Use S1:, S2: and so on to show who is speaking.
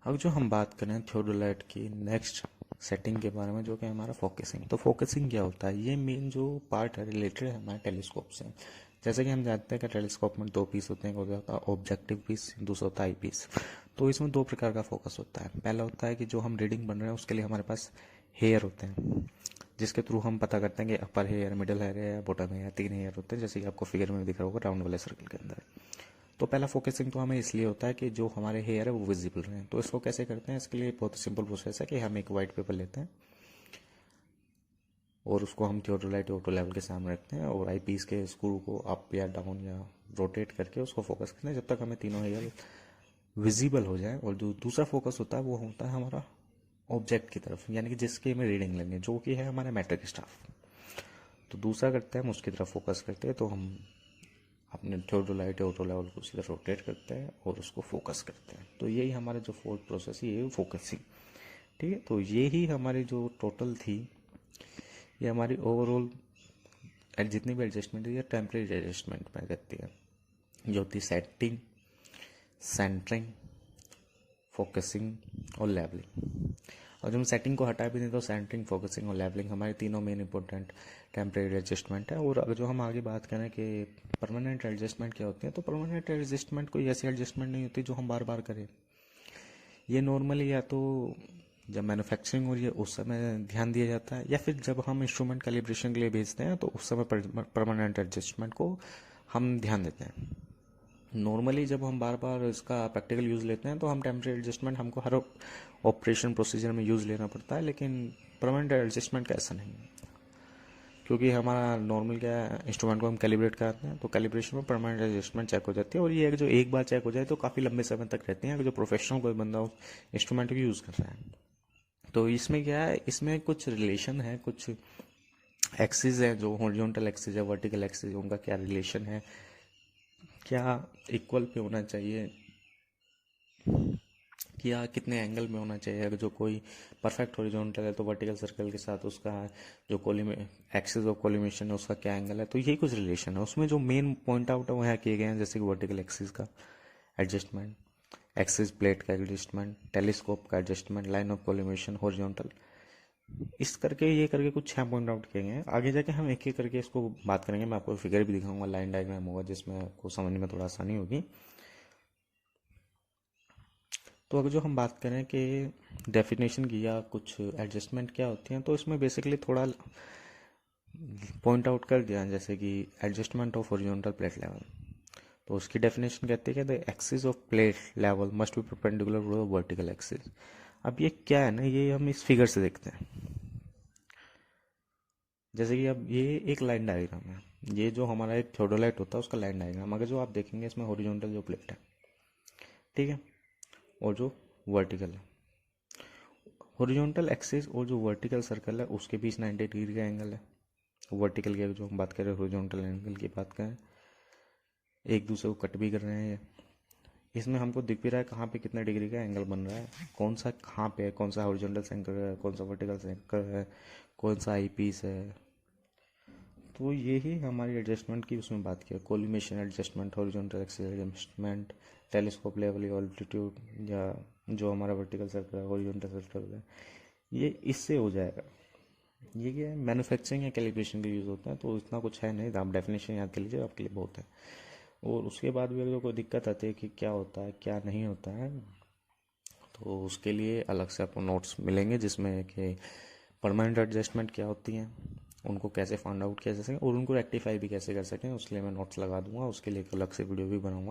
S1: अब जो हम बात करें थियोडोलाइट की नेक्स्ट सेटिंग के बारे में, जो कि हमारा फोकसिंग। तो फोकसिंग क्या होता है? ये मेन जो पार्ट है रिलेटेड है हमारे टेलीस्कोप से। जैसे कि हम जानते हैं कि टेलीस्कोप में दो पीस होते हैं, एक होता है ऑब्जेक्टिव पीस, दूसरा होता है आई पीस। तो इसमें दो प्रकार का फोकस होता है। पहला होता है कि जो हम रीडिंग बन रहे हैं उसके लिए हमारे पास हेयर होते हैं, जिसके थ्रू हम पता करते हैं कि अपर हेयर, मिडिल हेयर है या बॉटम हेयर। तीन हेयर होते हैं, जैसे कि आपको फिगर में दिख रहा होगा राउंड वाले सर्कल के अंदर। तो पहला फोकसिंग तो हमें इसलिए होता है कि जो हमारे हेयर है वो विजिबल रहे। तो इसको कैसे करते हैं? इसके लिए बहुत सिंपल प्रोसेस है कि हम एक वाइट पेपर लेते हैं और उसको हम थियोडोलाइट ऑटो लेवल के सामने रखते हैं और आई पीस के स्क्रू को अप या डाउन या रोटेट करके उसको फोकस करते हैं जब तक हमें तीनों हेयर विजिबल हो जाए। और जो दूसरा फोकस होता है वो होता है हमारा ऑब्जेक्ट की तरफ, यानी कि जिसकी हमें रीडिंग लेनी है, जो कि है हमारा मैट्रिक स्टाफ। तो दूसरा करते हैं हम उसकी तरफ फोकस करते हैं, तो हम अपने थियोडोलाइट ऑटो लेवल को सीधा रोटेट करते हैं और उसको फोकस करते हैं। तो यही हमारा जो फोर्थ प्रोसेस है, ये फोकसिंग। ठीक है, तो ये ही हमारी जो टोटल थी, ये हमारी ओवरऑल जितनी भी एडजस्टमेंट है ये टेम्परेरी एडजस्टमेंट में रहती है, जो होती है सेटिंग, सेंटरिंग, फोकसिंग और लेवलिंग। और जब हम सेटिंग को हटा भी दें तो सेंटरिंग, फोकसिंग और लेवलिंग हमारे तीनों मेन इंपॉर्टेंट टेम्परेरी एडजस्टमेंट है। और अगर जो हम आगे बात करें कि परमानेंट एडजस्टमेंट क्या होती है, तो परमानेंट एडजस्टमेंट कोई ऐसी एडजस्टमेंट नहीं होती जो हम बार बार करें। ये नॉर्मली या तो जब मैन्युफैक्चरिंग हो रही है उस समय ध्यान दिया जाता है, या फिर जब हम इंस्ट्रूमेंट कैलिब्रेशन के लिए भेजते हैं तो उस समय परमानेंट एडजस्टमेंट को हम ध्यान देते हैं। नॉर्मली जब हम बार बार इसका प्रैक्टिकल यूज़ लेते हैं तो हम टेम्परेरी एडजस्टमेंट हमको हर ऑपरेशन प्रोसीजर में यूज़ लेना पड़ता है, लेकिन परमानेंट एडजस्टमेंट का ऐसा नहीं है। क्योंकि हमारा नॉर्मल क्या है, इंस्ट्रूमेंट को हम कैलिब्रेट कराते हैं तो कैलिब्रेशन में परमानेंट एडजस्टमेंट चेक हो जाती है। और ये है जो एक बार चेक हो जाए तो काफ़ी लंबे समय तक रहती हैं, अगर जो प्रोफेशनल कोई बंदा उस इंस्ट्रूमेंट को यूज़ कर रहा है। तो इसमें क्या है, इसमें कुछ रिलेशन है, कुछ एक्सिस है, जो हॉरिजॉन्टल एक्सिस है, वर्टिकल एक्सिस है, उनका क्या रिलेशन है, क्या इक्वल पे होना चाहिए, क्या कितने एंगल में होना चाहिए। अगर जो कोई परफेक्ट हॉरिजॉन्टल है तो वर्टिकल सर्कल के साथ उसका जो एक्सिस ऑफ कोलिमेशन है उसका क्या एंगल है। तो यही कुछ रिलेशन है। उसमें जो मेन पॉइंट आउट है वो यहाँ किए गए हैं, जैसे कि वर्टिकल एक्सिस का एडजस्टमेंट, एक्सिस प्लेट का एडजस्टमेंट, टेलीस्कोप का adjustment, line of collimation, horizontal, इस करके ये करके कुछ 6 पॉइंट आउट किए गए हैं। आगे जाके हम एक एक करके इसको बात करेंगे। मैं आपको फिगर भी दिखाऊंगा, लाइन डायग्राम होगा जिसमें आपको समझने में थोड़ा आसानी होगी। तो अगर जो हम बात करें कि डेफिनेशन की या कुछ एडजस्टमेंट क्या होती हैं, तो इसमें बेसिकली थोड़ा पॉइंट आउट कर दिया, जैसे कि adjustment of horizontal plate level. तो उसकी डेफिनेशन कहती है कि the axis of plate level must be perpendicular to the vertical axis. अब ये क्या है ना, ये हम इस फिगर से देखते हैं। जैसे कि अब ये एक लाइन डायग्राम है, ये जो हमारा एक थियोडोलाइट होता है उसका लाइन डायग्राम। अगर जो आप देखेंगे इसमें हॉरिजॉन्टल जो प्लेट है, ठीक है, और जो वर्टिकल है, हॉरिजॉन्टल एक्सिस और जो वर्टिकल सर्कल है उसके बीच 90 डिग्री का एंगल है। वर्टिकल की जो हम बात करें, हॉरिजॉन्टल एंगल की बात करें, एक दूसरे को कट भी कर रहे हैं ये। इसमें हमको दिख भी रहा है कहाँ पे कितने डिग्री का एंगल बन रहा है, कौन सा कहाँ पे है, कौन सा हॉरिजॉन्टल सेंटर है, कौन सा वर्टिकल सेंटर है, कौन सा आई पीस है। तो यही हमारी एडजस्टमेंट की उसमें बात की, collimation adjustment, horizontal axis adjustment, telescope level या ऑल्टीट्यूड, या जो हमारा वर्टिकल सर्कल है, हॉरिजॉन्टल सर्कल है, ये इससे हो जाएगा। ये क्या है, मैन्युफैक्चरिंग या कैलिब्रेशन के यूज़ होता है। तो इतना कुछ है नहीं, आप डेफिनेशन याद कर लीजिए, आपके लिए बहुत है। और उसके बाद भी अगर कोई दिक्कत आती है कि क्या होता है क्या नहीं होता है, तो उसके लिए अलग से आपको नोट्स मिलेंगे, जिसमें कि परमानेंट एडजस्टमेंट क्या होती हैं, उनको कैसे फाइंड आउट किया जा सके और उनको रेक्टिफाई भी कैसे कर सकें, उसके लिए मैं नोट्स लगा दूंगा। उसके लिए एक अलग से वीडियो भी बनाऊंगा।